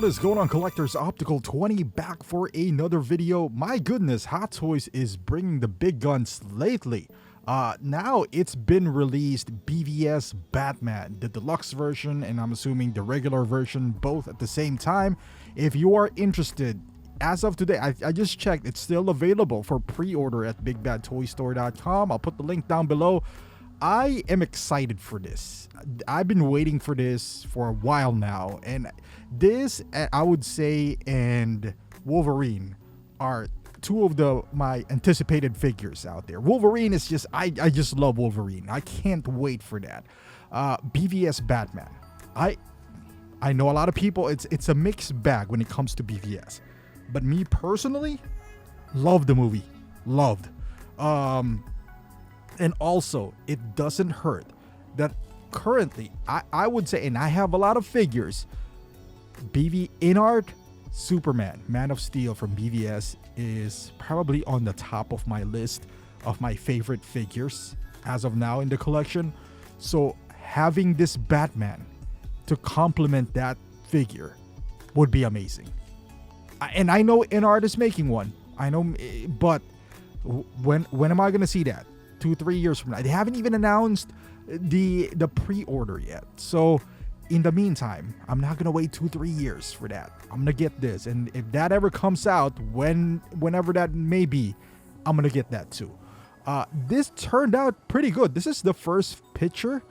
What is going on, collectors? Optical 20 back for another video. My goodness, Hot Toys is bringing the big guns lately. Now it's been released, BVS Batman, the deluxe version, and I'm assuming the regular version, both at the same time. If you are interested, as of today, I just checked, it's still available for pre-order at bigbadtoystore.com. I'll put the link down below. I am excited for this. I've been waiting for this for a while now, and this, I would say, and Wolverine are two of my anticipated figures out there. Wolverine is just, I just love Wolverine. I can't wait for that. BVS Batman. I know a lot of people, it's a mixed bag when it comes to BVS. But me personally, love the movie. Loved. And also, it doesn't hurt that currently, I would say, and I have a lot of figures, in art, Superman, Man of Steel from BVS is probably on the top of my list of my favorite figures as of now in the collection. So having this Batman to complement that figure would be amazing. And I know InArt is making one. I know, but when am I going to see that? 2-3 years from now. They haven't even announced the pre-order yet. So in the meantime, I'm not gonna wait 2-3 years for that. I'm gonna get this, and if that ever comes out, whenever that may be, I'm gonna get that too. This turned out pretty good. This is the first picture,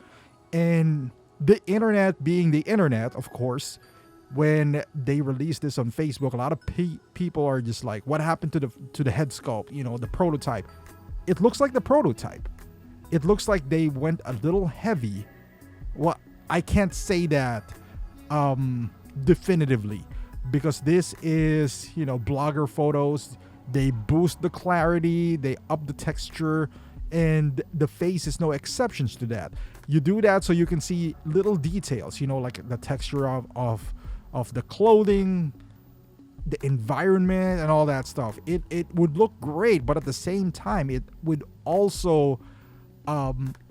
and the internet being the internet, of course, when they released this on Facebook, a lot of people are just like, what happened to the head sculpt, you know, the prototype. It looks like the prototype. It looks like they went a little heavy. Well, I can't say that definitively, because this is, you know, blogger photos. They boost the clarity, they up the texture, and the face is no exceptions to that. You do that so you can see little details, you know, like the texture of the clothing, the environment, and all that stuff. It would look great, but at the same time, it would also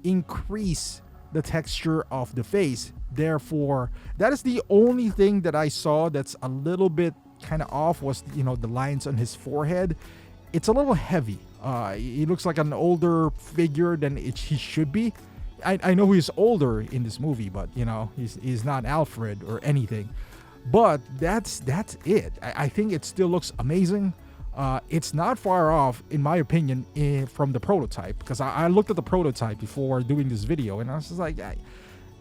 increase the texture of the face. Therefore, that is the only thing that I saw that's a little bit kind of off, was, you know, the lines on his forehead. It's a little heavy. He looks like an older figure than he should be. I know he's older in this movie, but, you know, he's not Alfred or anything. But that's it. I think it still looks amazing. It's not far off, in my opinion, from the prototype, because I looked at the prototype before doing this video, and I was just like,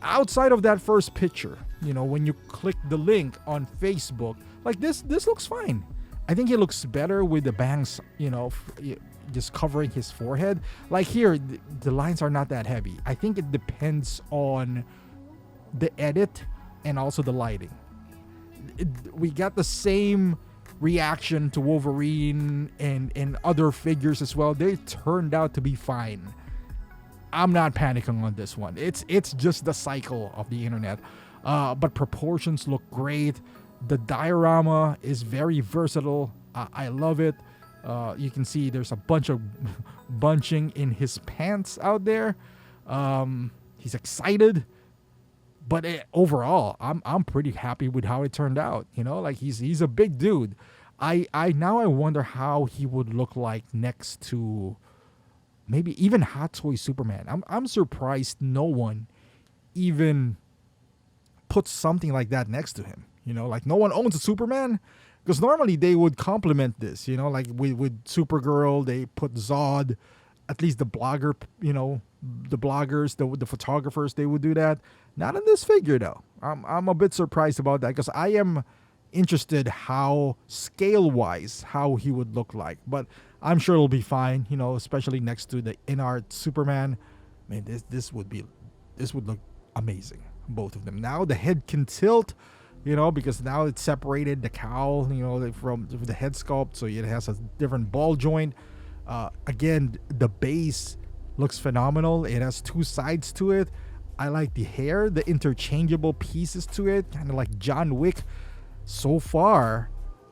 outside of that first picture, you know, when you click the link on Facebook, like this looks fine. I think it looks better with the bangs, you know, just covering his forehead. Like here, the lines are not that heavy. I think it depends on the edit and also the lighting. We got the same reaction to Wolverine and other figures as well. They turned out to be fine. I'm not panicking on this one. It's just the cycle of the internet. But proportions look great. The diorama is very versatile. I love it. You can see there's a bunch of bunching in his pants out there. He's excited. But overall, I'm pretty happy with how it turned out. You know, like he's a big dude. I wonder how he would look like next to maybe even Hot Toy Superman. I'm surprised no one even puts something like that next to him. You know, like no one owns a Superman, because normally they would complement this. You know, like with Supergirl, they put Zod. At least the blogger, you know, the bloggers, the photographers, they would do that. Not in this figure though. I'm a bit surprised about that, because I am interested how scale-wise how he would look like. But I'm sure it'll be fine, you know, especially next to the InArt Superman. Man, this would look amazing. Both of them. Now the head can tilt, you know, because now it's separated, the cowl, you know, from the head sculpt, so it has a different ball joint. Again, the base looks phenomenal. It has two sides to it. I like the hair, the interchangeable pieces to it, kind of like John Wick. So far,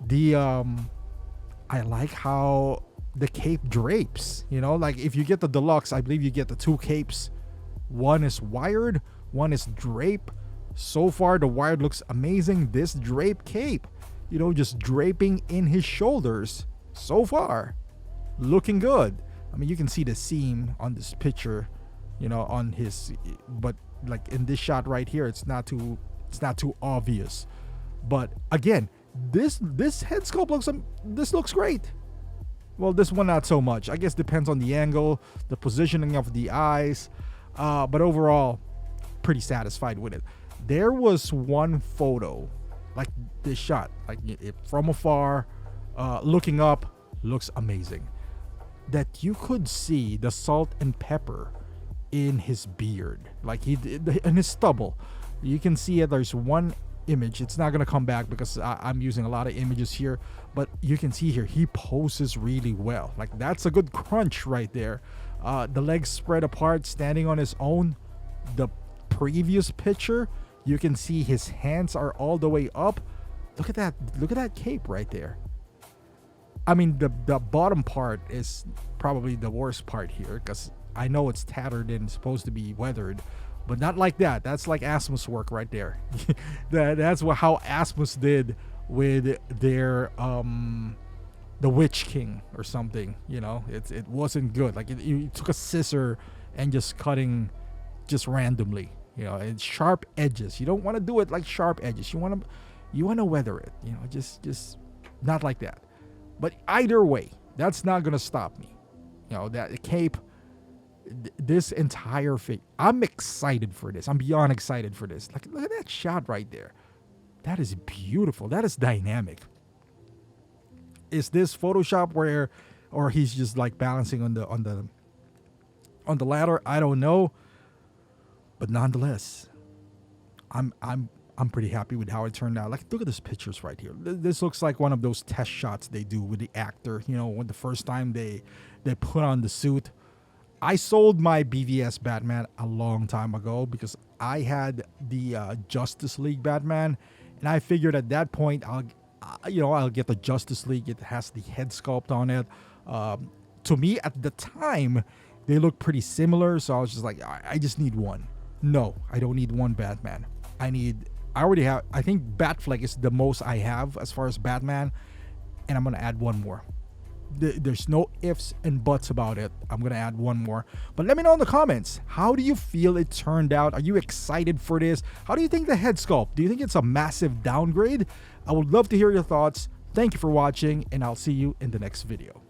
I like how the cape drapes. You know, like if you get the deluxe, I believe you get the two capes. One is wired, one is drape. So far, the Wired looks amazing. This drape cape, just draping in his shoulders. So far, looking good. I mean, you can see the seam on this picture, on his, but like in this shot right here, it's not too obvious. But again, this head sculpt looks great. Well, this one not so much. I guess depends on the angle, the positioning of the eyes, but overall, pretty satisfied with it. There was one photo, like this shot, like from afar, looking up, looks amazing. That you could see the salt and pepper in his beard, like in his stubble. You can see it. There's one image. It's not gonna come back because I'm using a lot of images here, but you can see here he poses really well. Like that's a good crunch right there. The legs spread apart, standing on his own. The previous picture, you can see his hands are all the way up. Look at that cape right there. I mean, the bottom part is probably the worst part here, because I know it's tattered and supposed to be weathered, but not like that. That's like Asmus work right there. That's how Asmus did with their the Witch King or something. It wasn't good. Like you took a scissor and just cutting just randomly. And sharp edges. You don't want to do it like sharp edges. You want to weather it. Just not like that. But either way, that's not gonna stop me. That cape, this entire thing. I'm excited for this. I'm beyond excited for this. Like, look at that shot right there. That is beautiful. That is dynamic. Is this Photoshop or he's just like balancing on the ladder? I don't know. But nonetheless, I'm pretty happy with how it turned out. Like, look at these pictures right here. This looks like one of those test shots they do with the actor. When the first time they put on the suit. I sold my BVS Batman a long time ago because I had the Justice League Batman, and I figured at that point I'll get the Justice League. It has the head sculpt on it. To me at the time, they look pretty similar, so I was just like, I just need one. No, I don't need one Batman. I already have, I think Batfleck is the most I have as far as Batman, and I'm going to add one more. There's no ifs and buts about it. I'm going to add one more. But let me know in the comments, how do you feel it turned out? Are you excited for this? How do you think the head sculpt? Do you think it's a massive downgrade? I would love to hear your thoughts. Thank you for watching, and I'll see you in the next video.